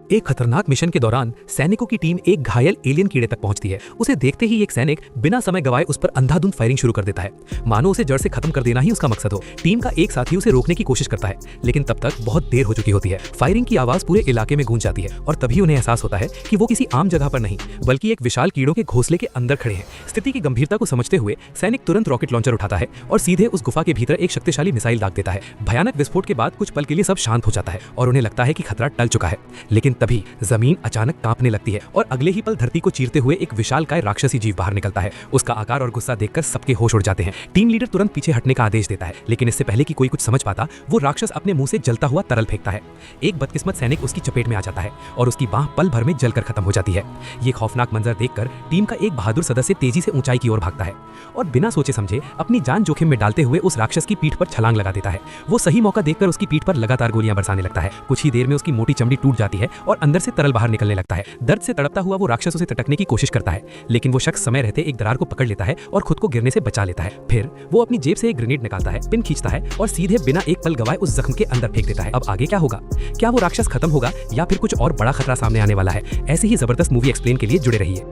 एक खतरनाक मिशन के दौरान सैनिकों की टीम एक घायल एलियन कीड़े तक पहुंचती है। उसे देखते ही एक सैनिक बिना समय गवाए उस पर अंधाधुंध फायरिंग शुरू कर देता है, मानो उसे जड़ से खत्म कर देना ही उसका मकसद हो। टीम का एक साथी उसे रोकने की कोशिश करता है, लेकिन तब तक बहुत देर हो चुकी होती है। फायरिंग की आवाज पूरे इलाके में गूंज जाती है और तभी उन्हें एहसास होता है कि वो किसी आम जगह पर नहीं बल्कि एक विशाल कीड़ों के घोंसले के अंदर खड़े हैं। स्थिति की गंभीरता को समझते हुए सैनिक तुरंत रॉकेट लॉन्चर उठाता है और सीधे उस गुफा के भीतर एक शक्तिशाली मिसाइल दाग देता है। भयानक विस्फोट के बाद कुछ पल के लिए सब शांत हो जाता है और उन्हें लगता है कि खतरा टल चुका है, लेकिन तभी जमीन अचानक कांपने लगती है और अगले ही पल धरती को चीरते हुए एक विशालकाय राक्षसी जीव बाहर निकलता है। उसका आकार और गुस्सा देखकर सबके होश उड़ जाते हैं। टीम लीडर तुरंत पीछे हटने का आदेश देता है, लेकिन इससे पहले कि कोई कुछ समझ पाता, वो राक्षस अपने मुंह से जलता हुआ तरल फेंकता है। एक बदकिस्मत सैनिक उसकी चपेट में आ जाता है और उसकी बांह पल भर में जलकर खत्म हो जाती है। ये खौफनाक मंजर देखकर टीम का एक बहादुर सदस्य तेजी से ऊंचाई की ओर भागता है और बिना सोचे समझे अपनी जान जोखिम में डालते हुए उस राक्षस की पीठ पर छलांग लगा देता है। वो सही मौका देखकर उसकी पीठ पर लगातार गोलियां बरसाने लगता है। कुछ ही देर में उसकी मोटी चमड़ी टूट जाती है और अंदर से तरल बाहर निकलने लगता है। दर्द से तड़पता हुआ वो राक्षस उसे तटकने की कोशिश करता है, लेकिन वो शख्स समय रहते एक दरार को पकड़ लेता है और खुद को गिरने से बचा लेता है। फिर वो अपनी जेब से एक ग्रेनेड निकालता है, पिन खींचता है और सीधे बिना एक पल गवाए उस जख्म के अंदर फेंक देता है। अब आगे क्या होगा? क्या वो राक्षस खत्म होगा या फिर कुछ और बड़ा खतरा सामने आने वाला है? ऐसे ही जबरदस्त मूवी एक्सप्लेन के लिए जुड़े रहिए।